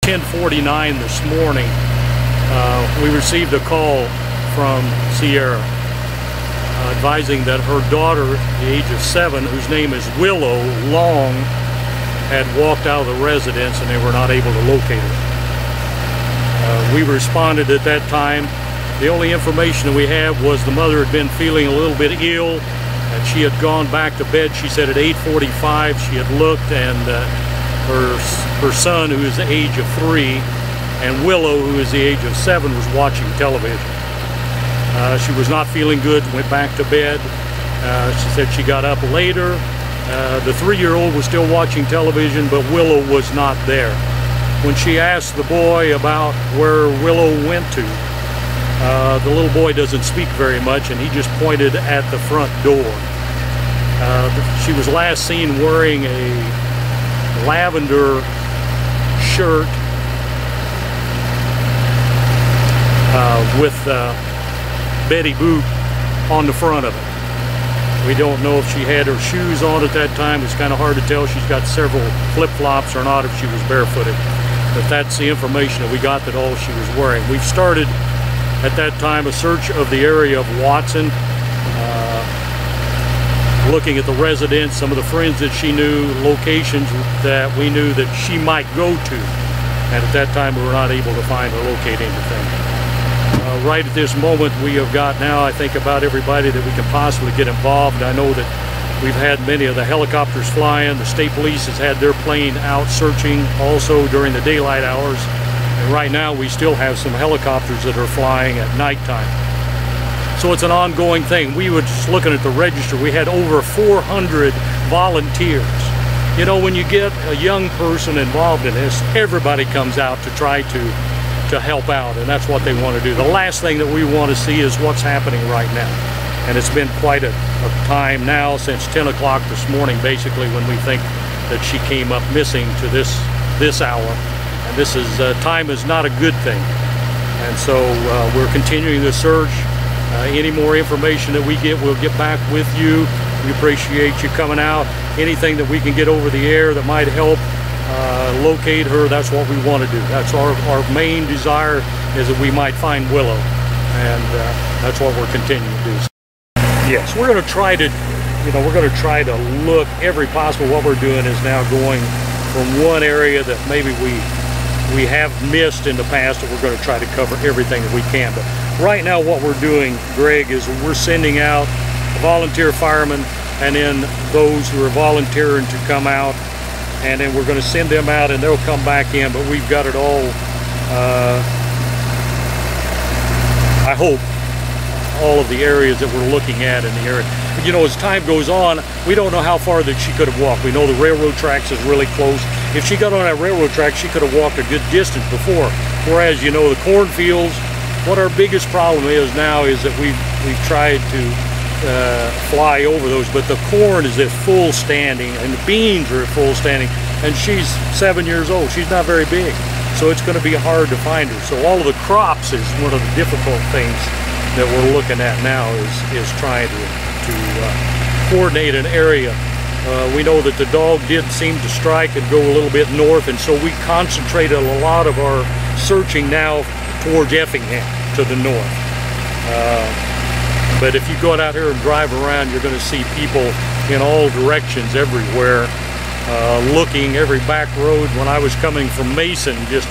10:49 this morning, we received a call from Sierra advising that her daughter, the age of 7, whose name is Willow Long, had walked out of the residence and they were not able to locate her. We responded at that time. The only information that we have was the mother had been feeling a little bit ill and she had gone back to bed. She said at 8:45 she had looked, and her son, who is the age of 3, and Willow, who is the age of 7, was watching television. She was not feeling good, went back to bed. She said she got up later. The 3-year-old was still watching television, but Willow was not there. When she asked the boy about where Willow went to, the little boy doesn't speak very much, and he just pointed at the front door. She was last seen wearing a lavender shirt with Betty Boop on the front of it. We don't know if she had her shoes on at that time. It's kind of hard to tell. She's got several flip-flops or not, if she was barefooted. But that's the information that we got, that all she was wearing. We've started at that time a search of the area of Watson, looking at the residence, some of the friends that she knew, locations that we knew that she might go to. And at that time we were not able to find or locate anything. Right at this moment, we have got now, I think, about everybody that we can possibly get involved. I know that we've had many of the helicopters flying. The state police has had their plane out searching also during the daylight hours. And right now we still have some helicopters that are flying at nighttime. So it's an ongoing thing. We were just looking at the register. We had over 400 volunteers. You know, when you get a young person involved in this, everybody comes out to try to help out, and that's what they want to do. The last thing that we want to see is what's happening right now. And it's been quite a time now, since 10 o'clock this morning, basically, when we think that she came up missing to this hour. And this is, time is not a good thing. And so we're continuing the search. Any more information that we get, we'll get back with you. We appreciate you coming out. Anything that we can get over the air that might help locate her, that's what we want to do. That's our main desire, is that we might find Willow, and that's what we're continuing to do. Yes, we're going to try to, we're going to try to look every possible. What we're doing is now going from one area that maybe we have missed in the past, and we're going to try to cover everything that we can. But right now what we're doing, Greg, is we're sending out volunteer firemen, and then those who are volunteering to come out, and then we're going to send them out and they'll come back in. But we've got it all, I hope, all of the areas that we're looking at in the area. But, you know, as time goes on, we don't know how far that she could have walked. We know the railroad tracks is really close. If she got on that railroad track, she could have walked a good distance before. Whereas, you know, the cornfields, what our biggest problem is now is that we've tried to fly over those, but the corn is at full standing and the beans are at full standing, and she's 7 years old. She's not very big, so it's going to be hard to find her. So all of the crops is one of the difficult things that we're looking at now, is trying to coordinate an area. We know that the dog did seem to strike and go a little bit north, and so we concentrated a lot of our searching now towards Effingham to the north. But if you go out here and drive around, you're going to see people in all directions everywhere, looking every back road. When I was coming from Mason just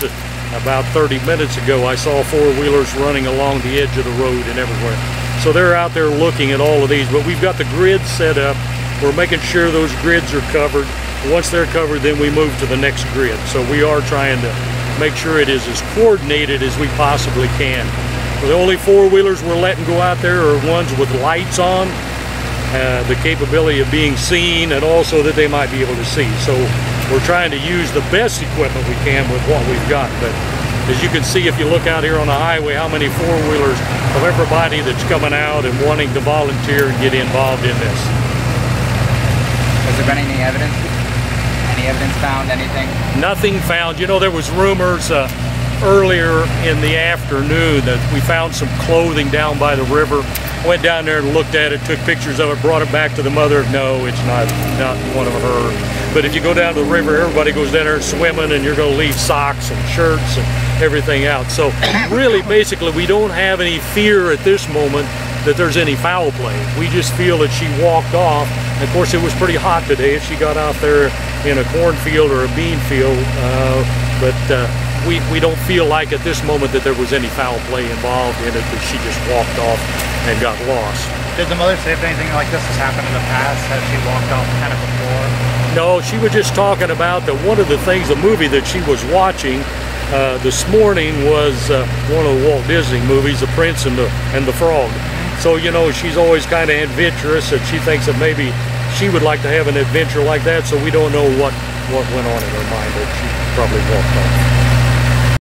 about 30 minutes ago, I saw 4-wheelers running along the edge of the road and everywhere. So they're out there looking at all of these, but we've got the grids set up. We're making sure those grids are covered. Once they're covered, then we move to the next grid. So we are trying to make sure it is as coordinated as we possibly can. The only 4-wheelers we're letting go out there are ones with lights on, the capability of being seen, and also that they might be able to see. So we're trying to use the best equipment we can with what we've got. But as you can see, if you look out here on the highway, how many 4-wheelers of everybody that's coming out and wanting to volunteer and get involved in this. Has there been any evidence? Any evidence found, anything? Nothing found. You know, there was rumors earlier in the afternoon that we found some clothing down by the river. Went down there and looked at it, took pictures of it, brought it back to the mother. No, it's not one of her. But if you go down to the river, everybody goes down there swimming, and you're going to leave socks and shirts and everything out. So really, basically, we don't have any fear at this moment that there's any foul play. We just feel that she walked off. Of course, it was pretty hot today if she got out there in a cornfield or a bean field, but we don't feel like at this moment that there was any foul play involved in it, that she just walked off and got lost. Did the mother say if anything like this has happened in the past? Has she walked off kind of before? No, she was just talking about that one of the things, the movie that she was watching this morning was one of the Walt Disney movies, The Prince and the Frog. So, you know, she's always kind of adventurous, and she thinks that maybe she would like to have an adventure like that, so we don't know what went on in her mind, but she probably walked off.